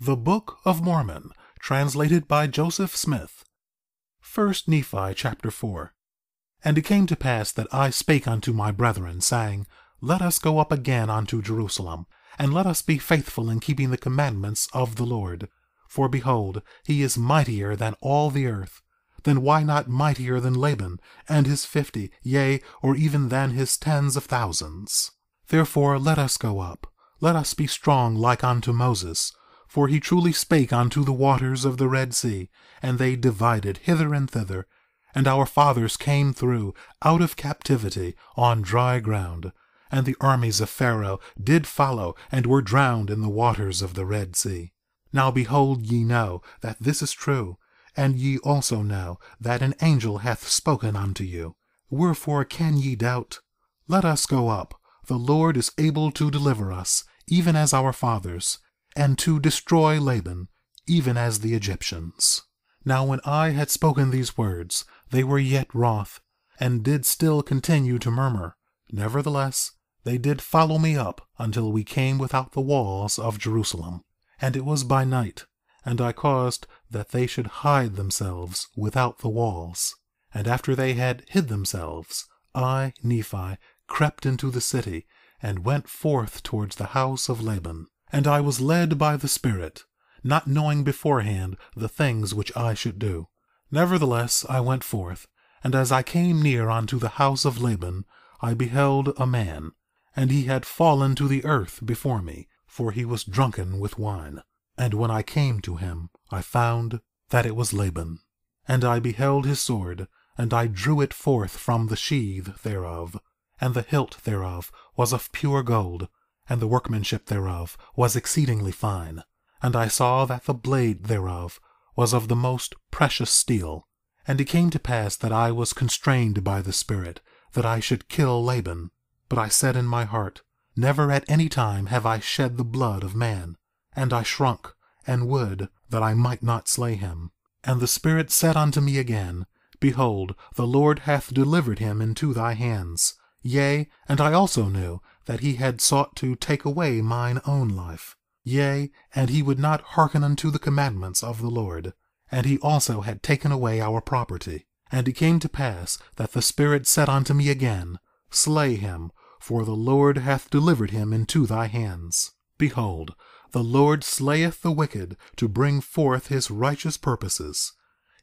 The Book of Mormon, translated by Joseph Smith. 1 Nephi Chapter 4. And it came to pass that I spake unto my brethren, saying, Let us go up again unto Jerusalem, and let us be faithful in keeping the commandments of the Lord. For behold, he is mightier than all the earth. Then why not mightier than Laban, and his 50, yea, or even than his tens of thousands? Therefore let us go up. Let us be strong like unto Moses. For he truly spake unto the waters of the Red Sea, and they divided hither and thither. And our fathers came through out of captivity on dry ground. And the armies of Pharaoh did follow, and were drowned in the waters of the Red Sea. Now behold, ye know that this is true, and ye also know that an angel hath spoken unto you. Wherefore can ye doubt? Let us go up. The Lord is able to deliver us, even as our fathers, and to destroy Laban, even as the Egyptians. Now when I had spoken these words, they were yet wroth, and did still continue to murmur. Nevertheless, they did follow me up until we came without the walls of Jerusalem. And it was by night, and I caused that they should hide themselves without the walls. And after they had hid themselves, I, Nephi, crept into the city, and went forth towards the house of Laban. And I was led by the Spirit, not knowing beforehand the things which I should do. Nevertheless I went forth, and as I came near unto the house of Laban, I beheld a man, and he had fallen to the earth before me, for he was drunken with wine. And when I came to him, I found that it was Laban. And I beheld his sword, and I drew it forth from the sheath thereof. And the hilt thereof was of pure gold, and the workmanship thereof was exceedingly fine. And I saw that the blade thereof was of the most precious steel. And it came to pass that I was constrained by the Spirit, that I should kill Laban. But I said in my heart, Never at any time have I shed the blood of man. And I shrunk, and would that I might not slay him. And the Spirit said unto me again, Behold, the Lord hath delivered him into thy hands. Yea, and I also knew that he had sought to take away mine own life. Yea, and he would not hearken unto the commandments of the Lord. And he also had taken away our property. And it came to pass that the Spirit said unto me again, Slay him, for the Lord hath delivered him into thy hands. Behold, the Lord slayeth the wicked to bring forth his righteous purposes.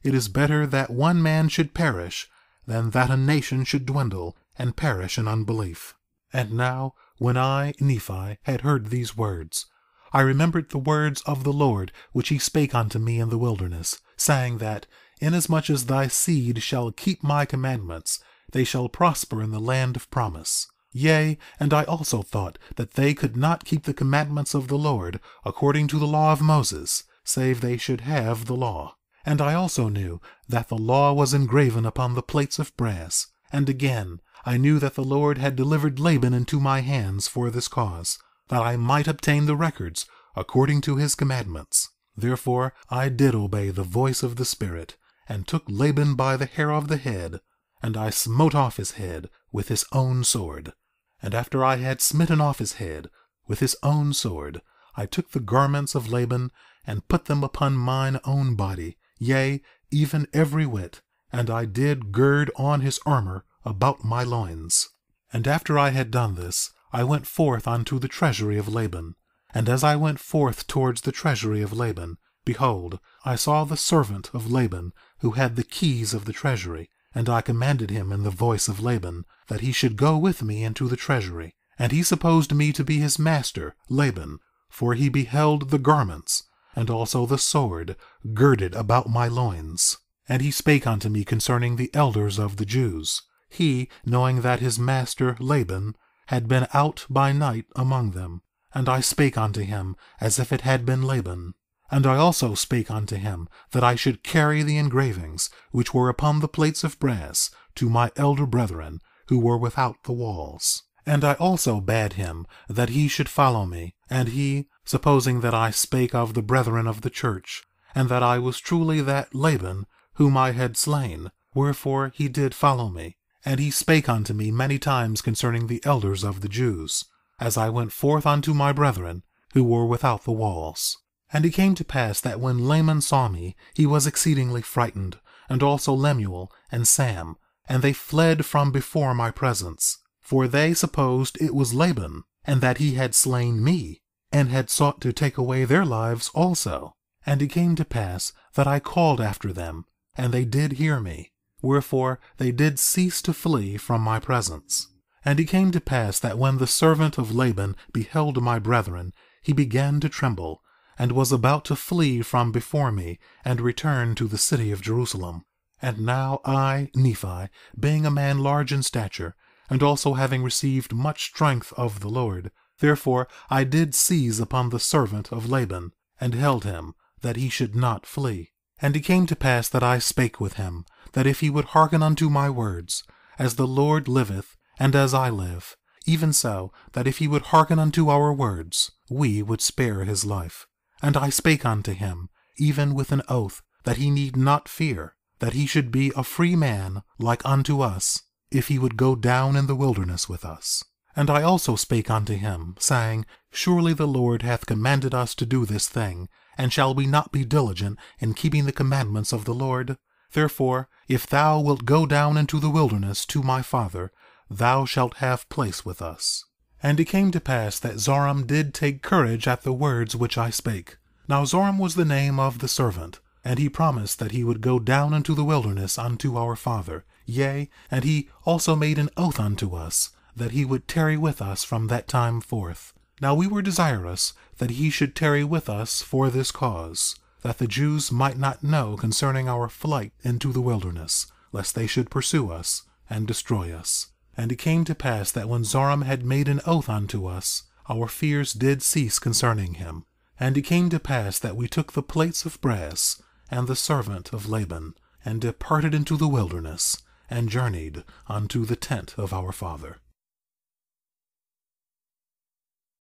It is better that one man should perish than that a nation should dwindle and perish in unbelief. And now, when I, Nephi, had heard these words, I remembered the words of the Lord which he spake unto me in the wilderness, saying that, Inasmuch as thy seed shall keep my commandments, they shall prosper in the land of promise. Yea, and I also thought that they could not keep the commandments of the Lord according to the law of Moses, save they should have the law. And I also knew that the law was engraven upon the plates of brass. And again, I knew that the Lord had delivered Laban into my hands for this cause, that I might obtain the records according to his commandments. Therefore I did obey the voice of the Spirit, and took Laban by the hair of the head, and I smote off his head with his own sword. And after I had smitten off his head with his own sword, I took the garments of Laban, and put them upon mine own body, yea, even every whit, and I did gird on his armor about my loins. And after I had done this, I went forth unto the treasury of Laban. And as I went forth towards the treasury of Laban, behold, I saw the servant of Laban, who had the keys of the treasury. And I commanded him in the voice of Laban, that he should go with me into the treasury. And he supposed me to be his master, Laban, for he beheld the garments, and also the sword, girded about my loins. And he spake unto me concerning the elders of the Jews, he knowing that his master Laban had been out by night among them. And I spake unto him as if it had been Laban. And I also spake unto him that I should carry the engravings which were upon the plates of brass to my elder brethren who were without the walls. And I also bade him that he should follow me. And he, supposing that I spake of the brethren of the church, and that I was truly that Laban whom I had slain, wherefore he did follow me. And he spake unto me many times concerning the elders of the Jews, as I went forth unto my brethren who were without the walls. And it came to pass that when Laman saw me, he was exceedingly frightened, and also Lemuel and Sam, and they fled from before my presence. For they supposed it was Laban, and that he had slain me, and had sought to take away their lives also. And it came to pass that I called after them, and they did hear me, wherefore they did cease to flee from my presence. And it came to pass that when the servant of Laban beheld my brethren, he began to tremble, and was about to flee from before me, and return to the city of Jerusalem. And now I, Nephi, being a man large in stature, and also having received much strength of the Lord, therefore I did seize upon the servant of Laban, and held him, that he should not flee. And it came to pass that I spake with him, that if he would hearken unto my words, as the Lord liveth, and as I live, even so, that if he would hearken unto our words, we would spare his life. And I spake unto him, even with an oath, that he need not fear, that he should be a free man like unto us, if he would go down in the wilderness with us. And I also spake unto him, saying, Surely the Lord hath commanded us to do this thing, and shall we not be diligent in keeping the commandments of the Lord? Therefore, if thou wilt go down into the wilderness to my father, thou shalt have place with us. And it came to pass that Zoram did take courage at the words which I spake. Now Zoram was the name of the servant, and he promised that he would go down into the wilderness unto our father. Yea, and he also made an oath unto us, that he would tarry with us from that time forth. Now we were desirous that he should tarry with us for this cause, that the Jews might not know concerning our flight into the wilderness, lest they should pursue us and destroy us. And it came to pass that when Zoram had made an oath unto us, our fears did cease concerning him. And it came to pass that we took the plates of brass and the servant of Laban, and departed into the wilderness, and journeyed unto the tent of our father.